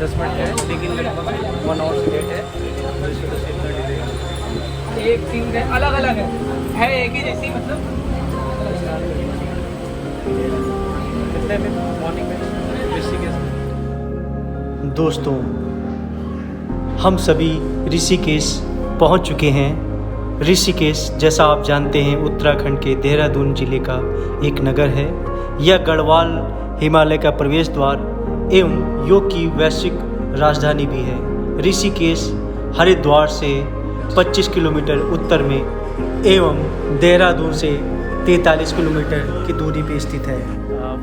10 minute है, लेकिन लगभग 1 आवर से लेट है, तो इसी वजह से इतना डिले है। एक सीन है अलग अलग है एक ही जैसी मतलब कितने में मॉर्निंग में ऋषिकेश में। दोस्तों, हम सभी ऋषिकेश पहुंच चुके हैं। ऋषिकेश जैसा आप जानते हैं उत्तराखंड के देहरादून जिले का एक नगर है। यह गढ़वाल हिमालय का प्रवेश द्वार एवं योग की वैश्विक राजधानी भी है। ऋषिकेश हरिद्वार से 25 किलोमीटर उत्तर में एवं देहरादून से 43 किलोमीटर की दूरी पर स्थित है।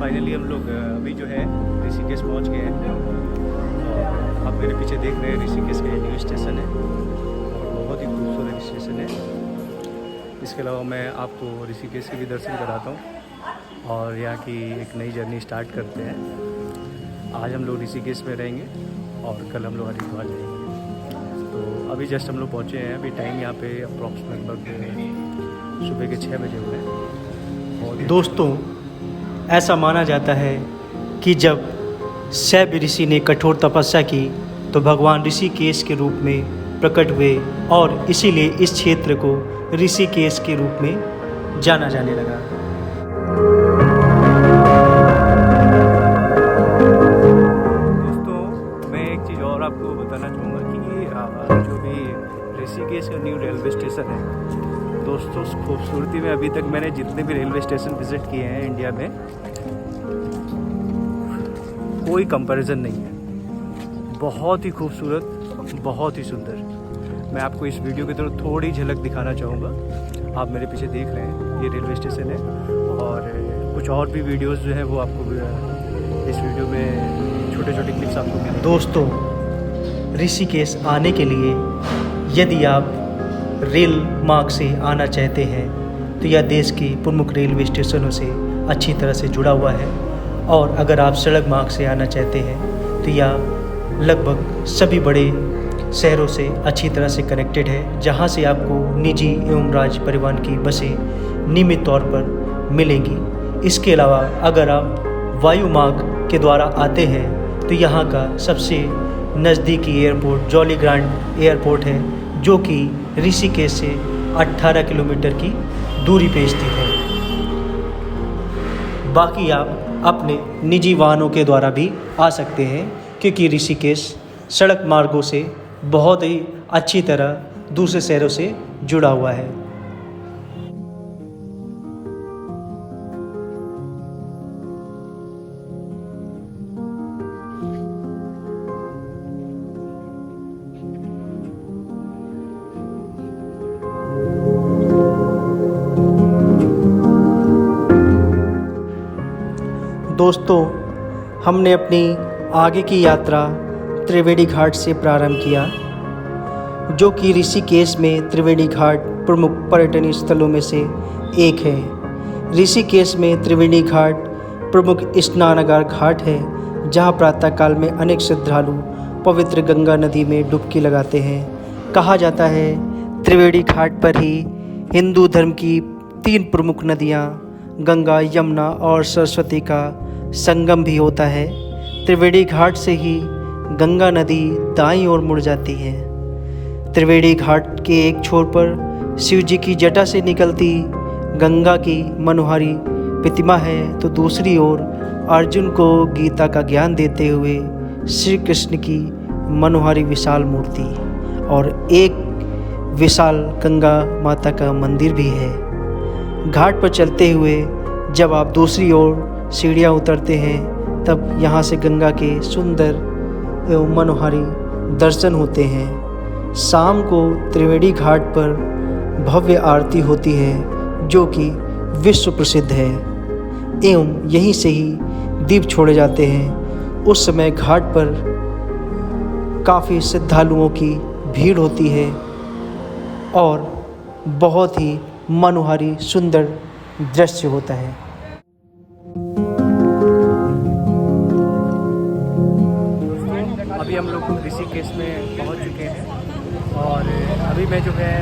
फाइनली हम लोग अभी जो है ऋषिकेश पहुंच गए हैं। और आप मेरे पीछे देख रहे हैं ऋषिकेश का न्यू स्टेशन है, बहुत ही खूबसूरत स्टेशन है। इसके अलावा मैं आपको ऋषिकेश के भी दर्शन कराता हूँ और यहाँ की एक नई जर्नी स्टार्ट करते हैं। आज हम लोग ऋषिकेश में रहेंगे और कल हम लोग हरिद्वार जाएंगे। तो अभी जस्ट हम लोग पहुँचे हैं। अभी टाइम यहाँ पे अप्रॉक्स लगभग सुबह के 6 बजे हुए हैं। और दोस्तों, ऐसा माना जाता है कि जब शैव ऋषि ने कठोर तपस्या की तो भगवान ऋषिकेश के रूप में प्रकट हुए और इसीलिए इस क्षेत्र को ऋषिकेश के रूप में जाना जाने लगा। दोस्तों, मैं एक चीज़ और आपको बताना चाहूँगा कि जो भी ऋषिकेश का न्यू रेलवे स्टेशन है, दोस्तों उस खूबसूरती में अभी तक मैंने जितने भी रेलवे स्टेशन विज़िट किए हैं इंडिया में, कोई कंपैरिजन नहीं है। बहुत ही खूबसूरत, बहुत ही सुंदर। मैं आपको इस वीडियो की तरफ थोड़ी झलक दिखाना चाहूँगा। आप मेरे पीछे देख रहे हैं, ये रेलवे स्टेशन है और कुछ और भी वीडियोस जो है वो आपको इस वीडियो में छोटे छोटे क्लिप्स आपको मिलेंगे। दोस्तों, ऋषिकेश आने के लिए यदि आप रेल मार्ग से आना चाहते हैं तो यह देश के प्रमुख रेलवे स्टेशनों से अच्छी तरह से जुड़ा हुआ है। और अगर आप सड़क मार्ग से आना चाहते हैं तो यह लगभग सभी बड़े शहरों से अच्छी तरह से कनेक्टेड है, जहां से आपको निजी एवं राज्य परिवहन की बसें नियमित तौर पर मिलेंगी। इसके अलावा अगर आप वायु मार्ग के द्वारा आते हैं तो यहां का सबसे नज़दीकी एयरपोर्ट जॉली ग्रांट एयरपोर्ट है, जो कि ऋषिकेश से 18 किलोमीटर की दूरी पर स्थित है। बाकी आप अपने निजी वाहनों के द्वारा भी आ सकते हैं, क्योंकि ऋषिकेश सड़क मार्गों से बहुत ही अच्छी तरह दूसरे शहरों से जुड़ा हुआ है। दोस्तों, हमने अपनी आगे की यात्रा त्रिवेणी घाट से प्रारंभ किया, जो कि ऋषिकेश में त्रिवेणी घाट प्रमुख पर्यटन स्थलों में से एक है। ऋषिकेश में त्रिवेणी घाट प्रमुख स्नानागार घाट है, जहां प्रातःकाल में अनेक श्रद्धालु पवित्र गंगा नदी में डुबकी लगाते हैं। कहा जाता है त्रिवेणी घाट पर ही हिंदू धर्म की 3 प्रमुख नदियां गंगा, यमुना और सरस्वती का संगम भी होता है। त्रिवेणी घाट से ही गंगा नदी दाईं ओर मुड़ जाती है। त्रिवेणी घाट के एक छोर पर शिव जी की जटा से निकलती गंगा की मनोहारी प्रतिमा है, तो दूसरी ओर अर्जुन को गीता का ज्ञान देते हुए श्री कृष्ण की मनोहारी विशाल मूर्ति और एक विशाल गंगा माता का मंदिर भी है। घाट पर चलते हुए जब आप दूसरी ओर सीढ़ियाँ उतरते हैं, तब यहाँ से गंगा के सुंदर एवं मनोहारी दर्शन होते हैं। शाम को त्रिवेणी घाट पर भव्य आरती होती है, जो कि विश्व प्रसिद्ध है, एवं यहीं से ही दीप छोड़े जाते हैं। उस समय घाट पर काफ़ी श्रद्धालुओं की भीड़ होती है और बहुत ही मनोहारी सुंदर दृश्य होता है। अभी हम लोग ऋषिकेश में पहुंच चुके हैं और अभी मैं जो है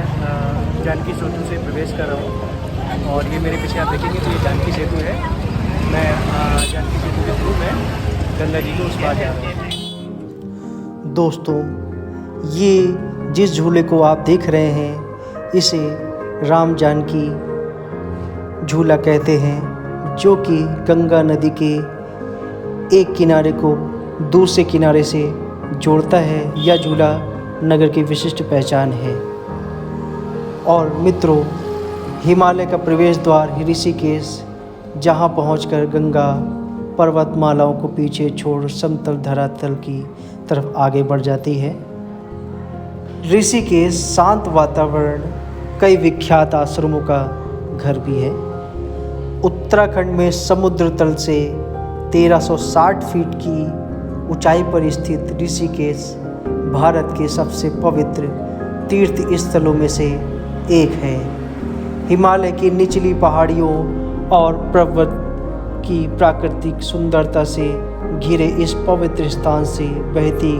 जानकी सेतु से प्रवेश कर रहा हूँ और ये मेरे पीछे आप देखेंगे तो ये जानकी सेतु है। मैं जानकी सेतु के थ्रू में गंगा जी को उस पार जा रहा हूँ। दोस्तों, ये जिस झूले को आप देख रहे हैं इसे राम जानकी झूला कहते हैं, जो कि गंगा नदी के एक किनारे को दूसरे किनारे से जोड़ता है। यह झूला नगर की विशिष्ट पहचान है। और मित्रों, हिमालय का प्रवेश द्वार ऋषिकेश, जहां पहुंचकर गंगा पर्वतमालाओं को पीछे छोड़ समतल धरातल की तरफ आगे बढ़ जाती है। ऋषिकेश शांत वातावरण, कई विख्यात आश्रमों का घर भी है। उत्तराखंड में समुद्र तल से 1360 फीट की ऊंचाई पर स्थित ऋषिकेश भारत के सबसे पवित्र तीर्थ स्थलों में से एक है। हिमालय की निचली पहाड़ियों और पर्वत की प्राकृतिक सुंदरता से घिरे इस पवित्र स्थान से बहती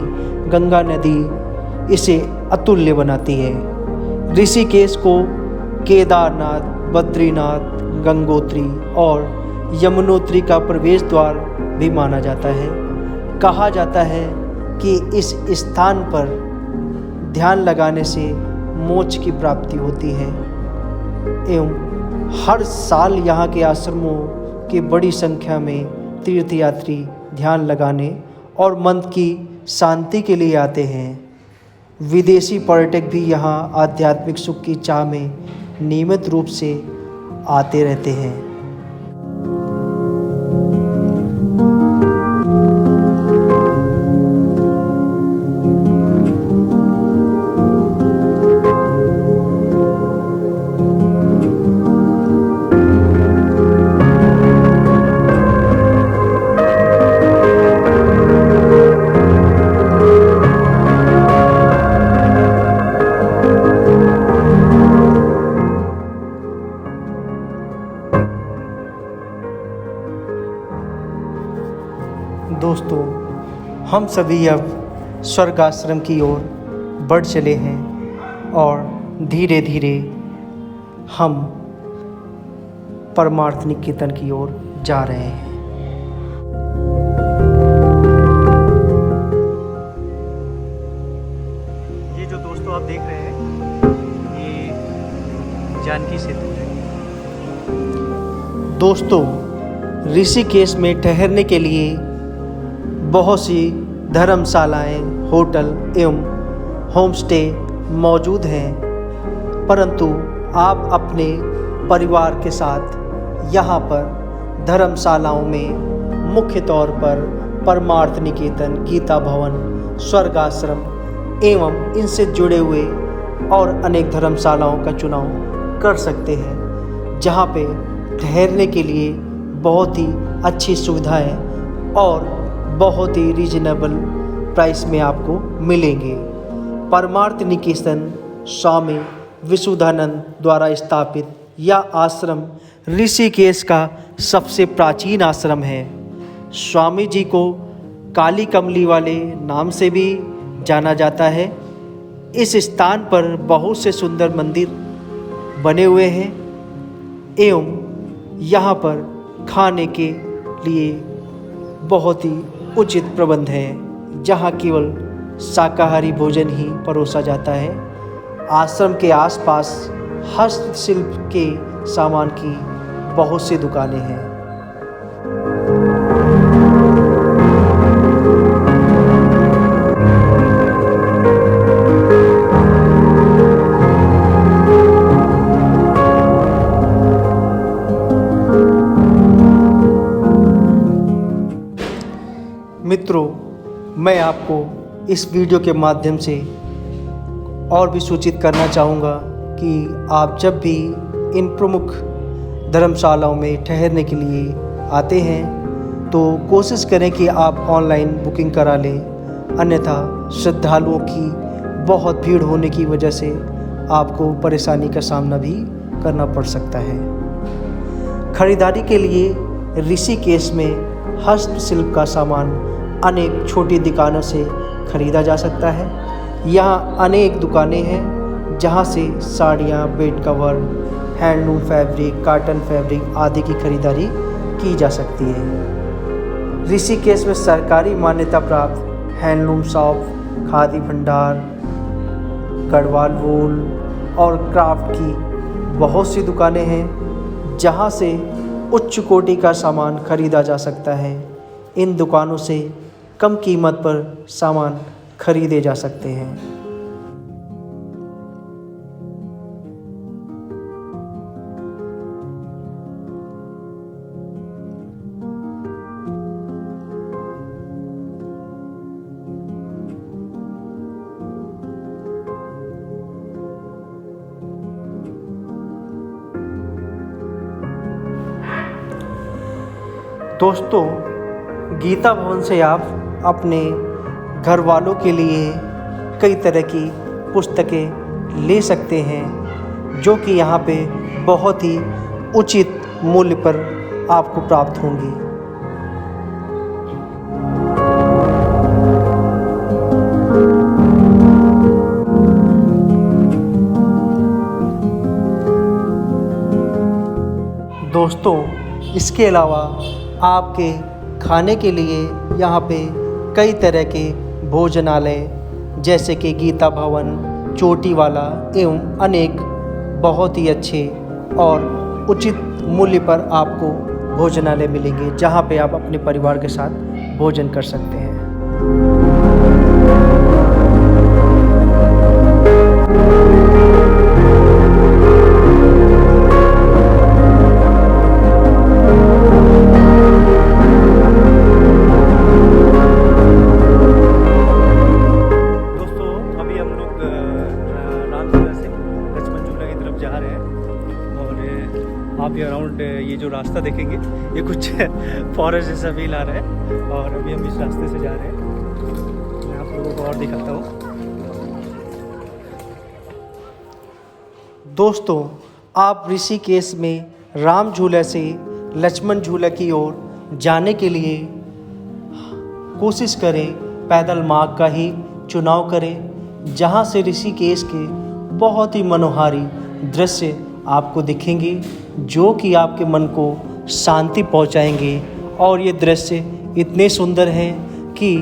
गंगा नदी इसे अतुल्य बनाती है। ऋषिकेश को केदारनाथ, बद्रीनाथ, गंगोत्री और यमुनोत्री का प्रवेश द्वार भी माना जाता है। कहा जाता है कि इस स्थान पर ध्यान लगाने से मोक्ष की प्राप्ति होती है एवं हर साल यहाँ के आश्रमों के बड़ी संख्या में तीर्थयात्री ध्यान लगाने और मन की शांति के लिए आते हैं। विदेशी पर्यटक भी यहाँ आध्यात्मिक सुख की चाह में नियमित रूप से आते रहते हैं। दोस्तों, हम सभी अब स्वर्गाश्रम की ओर बढ़ चले हैं और धीरे धीरे हम परमार्थ निकेतन की ओर जा रहे हैं। ये जो दोस्तों आप देख रहे हैं, ये जानकी सेतु है। दोस्तों, ऋषिकेश में ठहरने के लिए बहुत सी धर्मशालाएं, होटल एवं होमस्टे मौजूद हैं, परंतु आप अपने परिवार के साथ यहाँ पर धर्मशालाओं में मुख्य तौर पर परमार्थ निकेतन, गीता भवन, स्वर्गाश्रम एवं इनसे जुड़े हुए और अनेक धर्मशालाओं का चुनाव कर सकते हैं, जहाँ पे ठहरने के लिए बहुत ही अच्छी सुविधाएं और बहुत ही रीजनेबल प्राइस में आपको मिलेंगे। परमार्थ निकेतन स्वामी विशुद्धानंद द्वारा स्थापित यह आश्रम ऋषिकेश का सबसे प्राचीन आश्रम है। स्वामी जी को काली कमली वाले नाम से भी जाना जाता है। इस स्थान पर बहुत से सुंदर मंदिर बने हुए हैं एवं यहाँ पर खाने के लिए बहुत ही उचित प्रबंध है, जहाँ केवल शाकाहारी भोजन ही परोसा जाता है। आश्रम के आसपास हस्तशिल्प के सामान की बहुत सी दुकानें हैं। मित्रों, मैं आपको इस वीडियो के माध्यम से और भी सूचित करना चाहूँगा कि आप जब भी इन प्रमुख धर्मशालाओं में ठहरने के लिए आते हैं तो कोशिश करें कि आप ऑनलाइन बुकिंग करा लें, अन्यथा श्रद्धालुओं की बहुत भीड़ होने की वजह से आपको परेशानी का सामना भी करना पड़ सकता है। खरीदारी के लिए ऋषिकेश में हस्तशिल्प का सामान अनेक छोटी दुकानों से खरीदा जा सकता है। यहाँ अनेक दुकानें हैं जहाँ से साड़ियाँ, bed cover, handloom fabric, cotton fabric आदि की खरीदारी की जा सकती है। ऋषिकेश में सरकारी मान्यता प्राप्त हैंडलूम शॉप खादी भंडार, गढ़वाल वूल और क्राफ्ट की बहुत सी दुकानें हैं जहां से उच्च कोटि का सामान खरीदा जा सकता है। इन दुकानों से कम कीमत पर सामान खरीदे जा सकते हैं। दोस्तों, गीता भवन से आप अपने घर वालों के लिए कई तरह की पुस्तकें ले सकते हैं जो कि यहाँ पे बहुत ही उचित मूल्य पर आपको प्राप्त होंगी। दोस्तों, इसके अलावा आपके खाने के लिए यहाँ पे कई तरह के भोजनालय जैसे कि गीता भवन, चोटी वाला एवं अनेक बहुत ही अच्छे और उचित मूल्य पर आपको भोजनालय मिलेंगे जहाँ पे आप अपने परिवार के साथ भोजन कर सकते हैं। आप ये अराउंड ये जो रास्ता देखेंगे ये कुछ फॉरेस्ट जैसा फील आ रहा है और अभी हम इस रास्ते से जा रहे हैं। मैं आप लोगों को और दिखाता हूँ। दोस्तों, आप ऋषिकेश में राम झूला से लक्ष्मण झूला की ओर जाने के लिए कोशिश करें, पैदल मार्ग का ही चुनाव करें जहाँ से ऋषिकेश के बहुत ही मनोहारी दृश्य आपको दिखेंगे जो कि आपके मन को शांति पहुंचाएंगे। और ये दृश्य इतने सुंदर हैं कि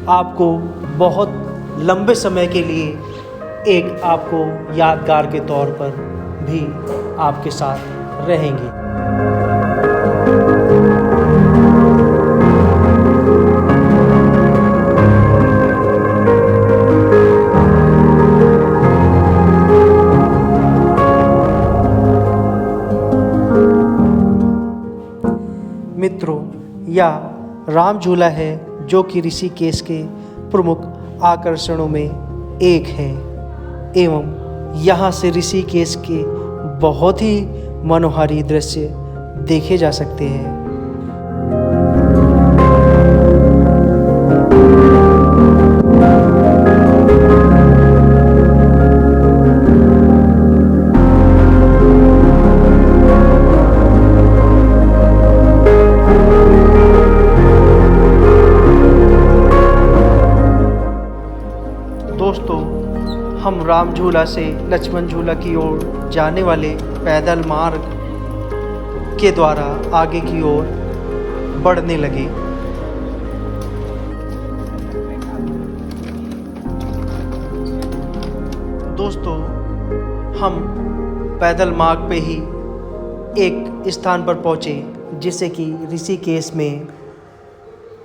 आपको बहुत लंबे समय के लिए एक आपको यादगार के तौर पर भी आपके साथ रहेंगे। मित्रों, यह राम झूला है जो कि ऋषिकेश के प्रमुख आकर्षणों में एक है एवं यहाँ से ऋषिकेश के बहुत ही मनोहारी दृश्य देखे जा सकते हैं। दोस्तों, हम राम झूला से लक्ष्मण झूला की ओर जाने वाले पैदल मार्ग के द्वारा आगे की ओर बढ़ने लगे। दोस्तों, हम पैदल मार्ग पे ही एक स्थान पर पहुँचे जिसे कि ऋषिकेश में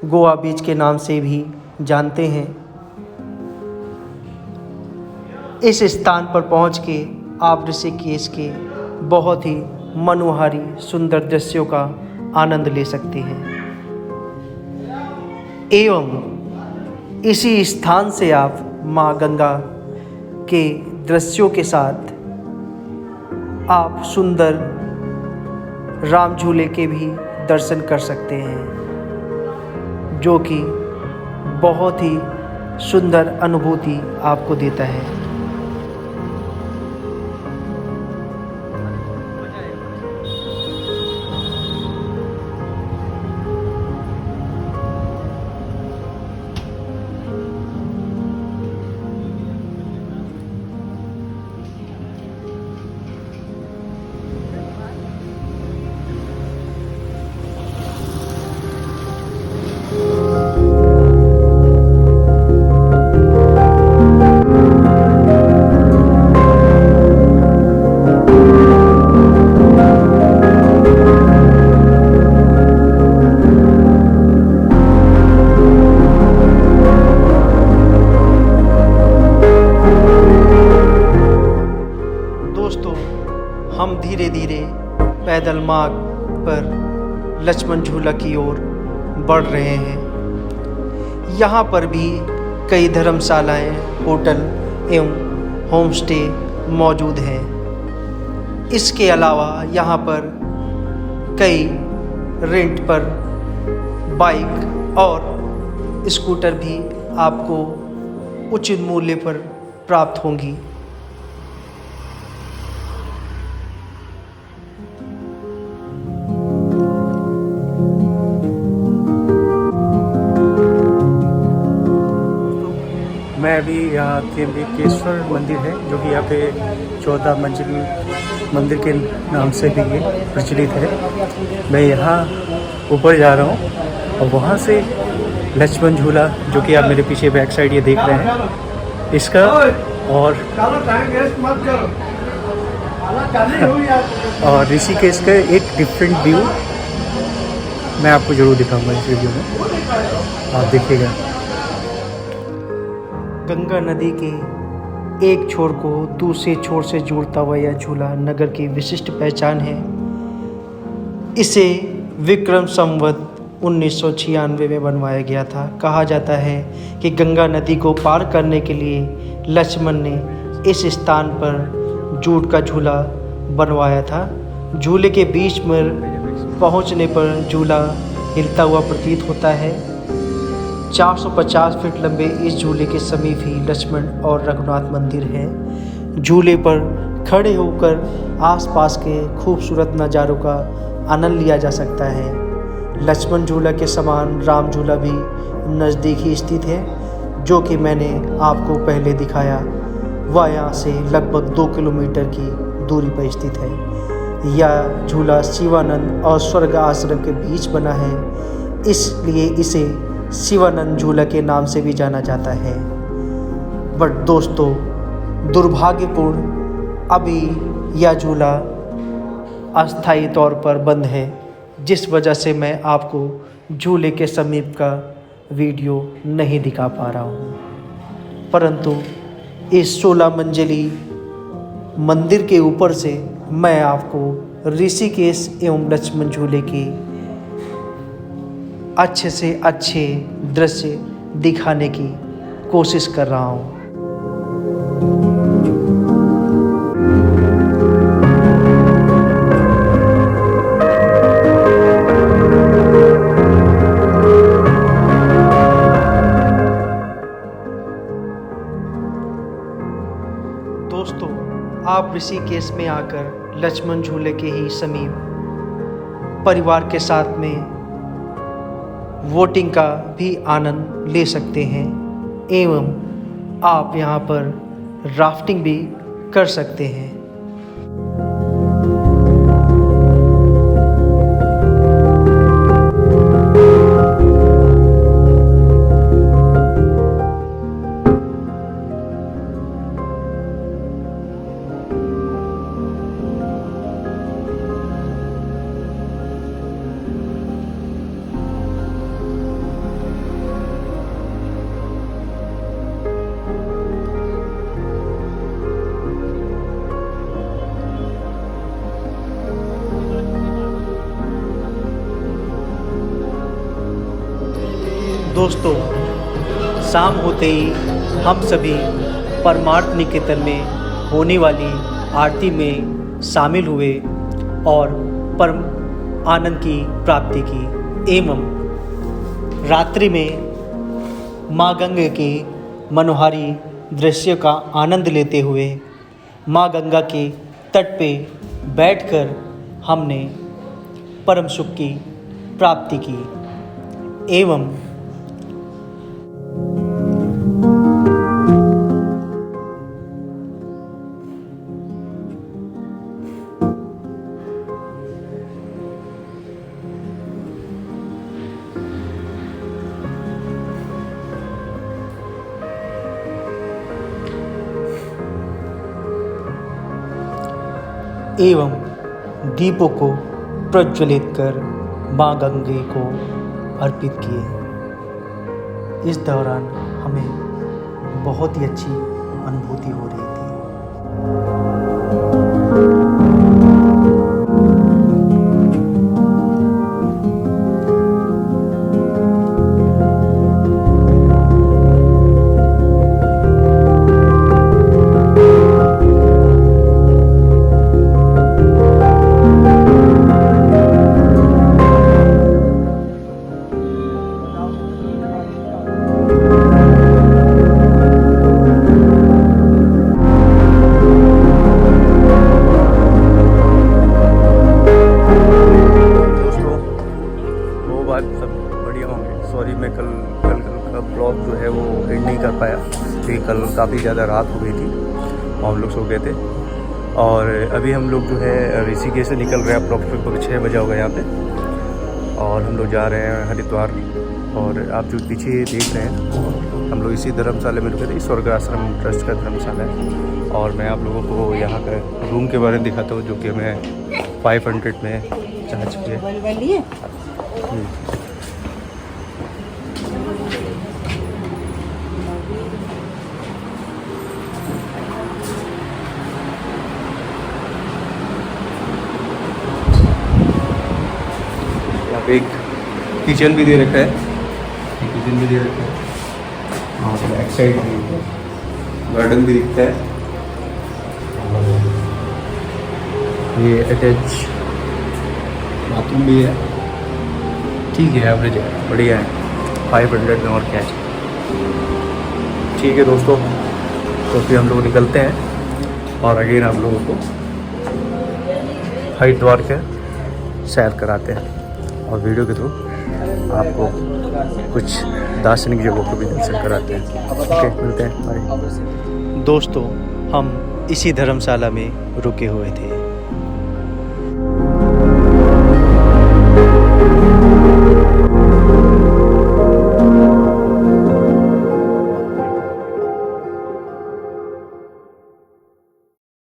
गोवा बीच के नाम से भी जानते हैं। इस स्थान पर पहुंच के आप ऋषिकेश के बहुत ही मनोहारी सुंदर दृश्यों का आनंद ले सकते हैं एवं इसी स्थान से आप माँ गंगा के दृश्यों के साथ आप सुंदर राम झूले के भी दर्शन कर सकते हैं जो कि बहुत ही सुंदर अनुभूति आपको देता है। हम धीरे धीरे पैदल मार्ग पर लक्ष्मण झूला की ओर बढ़ रहे हैं। यहाँ पर भी कई धर्मशालाएं, होटल एवं होम स्टे मौजूद हैं। इसके अलावा यहाँ पर कई रेंट पर बाइक और स्कूटर भी आपको उचित मूल्य पर प्राप्त होंगी। मैं अभी यहाँ त्र्यंबकेश्वर मंदिर है, जो कि यहाँ पे 14 मंजिल मंदिर के नाम से भी ये प्रचलित है। मैं यहाँ ऊपर जा रहा हूँ और वहाँ से लक्ष्मण झूला, जो कि आप मेरे पीछे बैक साइड ये देख रहे हैं, इसका और ऋषिकेश का एक डिफरेंट व्यू मैं आपको ज़रूर दिखाऊंगा इस वीडियो में, आप देखिएगा। गंगा नदी के एक छोर को दूसरे छोर से जोड़ता हुआ यह झूला नगर की विशिष्ट पहचान है। इसे विक्रम संवत 1996 में बनवाया गया था। कहा जाता है कि गंगा नदी को पार करने के लिए लक्ष्मण ने इस स्थान पर जूट का झूला बनवाया था। झूले के बीच में पहुंचने पर झूला हिलता हुआ प्रतीत होता है। 450 फीट लंबे इस झूले के समीप ही लक्ष्मण और रघुनाथ मंदिर है। झूले पर खड़े होकर आसपास के खूबसूरत नज़ारों का आनंद लिया जा सकता है। लक्ष्मण झूला के समान राम झूला भी नज़दीक ही स्थित है, जो कि मैंने आपको पहले दिखाया। वह यहाँ से लगभग 2 किलोमीटर की दूरी पर स्थित है। यह झूला शिवानंद और स्वर्ग आश्रम के बीच बना है, इसलिए इसे शिवानंद झूला के नाम से भी जाना जाता है। बट दोस्तों, दुर्भाग्यपूर्ण अभी यह झूला अस्थायी तौर पर बंद है, जिस वजह से मैं आपको झूले के समीप का वीडियो नहीं दिखा पा रहा हूँ। परंतु इस 16 मंजिली मंदिर के ऊपर से मैं आपको ऋषिकेश एवं लक्ष्मण झूले की अच्छे से अच्छे दृश्य दिखाने की कोशिश कर रहा हूँ। दोस्तों, आप ऋषिकेश में आकर लक्ष्मण झूले के ही समीप परिवार के साथ में वोटिंग का भी आनंद ले सकते हैं एवं आप यहाँ पर राफ्टिंग भी कर सकते हैं। दोस्तों, शाम होते ही हम सभी परमार्थ निकेतन में होने वाली आरती में शामिल हुए और परम आनंद की प्राप्ति की एवं रात्रि में माँ गंगा के मनोहारी दृश्य का आनंद लेते हुए माँ गंगा के तट पे बैठकर हमने परम सुख की प्राप्ति की एवं दीपों को प्रज्वलित कर माँ गंगे को अर्पित किए। इस दौरान हमें बहुत ही अच्छी अनुभूति हो रही थी। काफ़ी ज़्यादा रात हो गई थी, हम लोग सो गए थे। और अभी हम लोग जो है ऋषिकेश से निकल रहे हैं, अप्रॉक्सिमेट 6 बजा होगा यहाँ पे, और हम लोग जा रहे हैं हरिद्वार। और आप जो पीछे देख रहे हैं, हम लोग इसी धर्मशाला में रुके थे, स्वर्ग आश्रम ट्रस्ट का धर्मशाला है। और मैं आप लोगों को यहाँ का रूम के बारे में दिखाता हूँ, जो कि हमें 500 में चार्ज किया। यहाँ पे एक किचन भी दे रखा है, किचन भी दे रखा है, और बैक साइड गार्डन भी दिखता है। ये अटैच बाथरूम भी है, ठीक है, एवरेज है, बढ़िया है, 500 में और क्या है। ठीक है दोस्तों, तो फिर हम लोग निकलते हैं और अगेन आप लोगों को हरिद्वार के सैर कराते हैं, और वीडियो के थ्रू आपको कुछ दार्शनिक जगहों को भी दर्शन कराते हैं। ओके, मिलते हैं, बाय। दोस्तों, हम इसी धर्मशाला में रुके हुए थे।